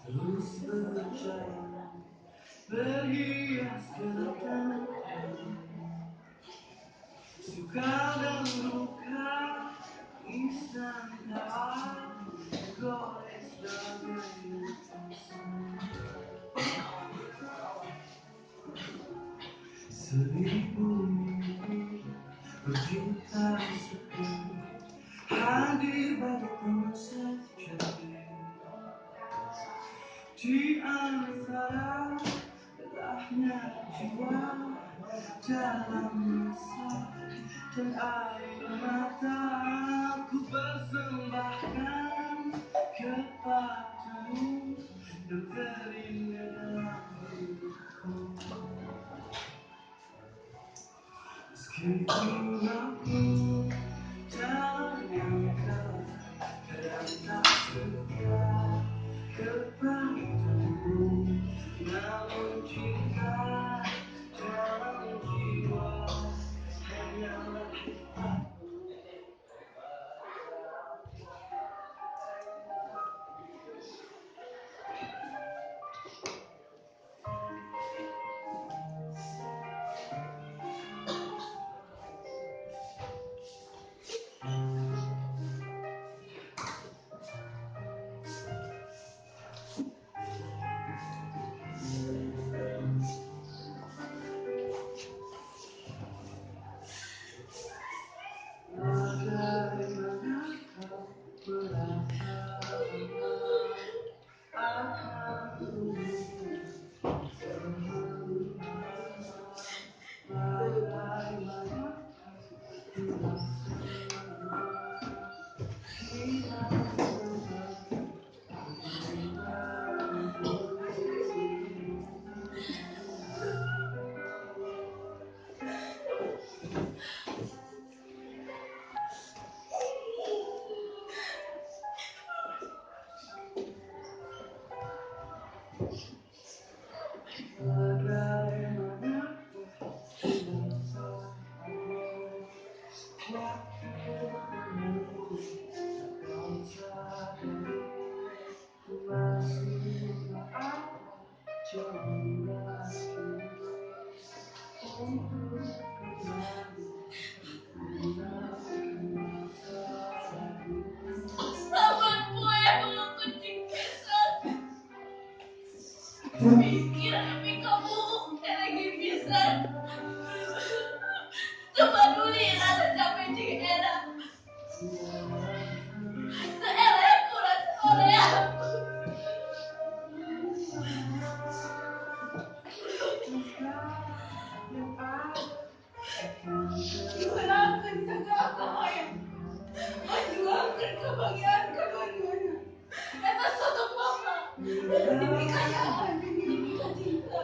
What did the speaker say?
Terus berjalan, berhias gelapnya, suka dan duka, istana tergores bagai seribu mimpi, berjuta sepi, hadir bagi proses jadi. Di antara lelahnya jiwa, dalam masa dan air mata, ku persembahkan kepadamu yang terindah dalam hidupku. Meskipun aku tak nyangka, kadang tak suka kepadamu, namun cinta dalam jiwa hanyalah aku. Bagaimana kau merasa akanku? Bagaimana ku Sahabatku yang kucing pisang, pikir demi kamu lagi pisang. Kepedulilah sampai di era seela kurang oleh aku. Jualkan segala kekayaan, jualkan kebahagiaan kedua-duanya. Atas sosok mama, demi kekayaan, demi cinta.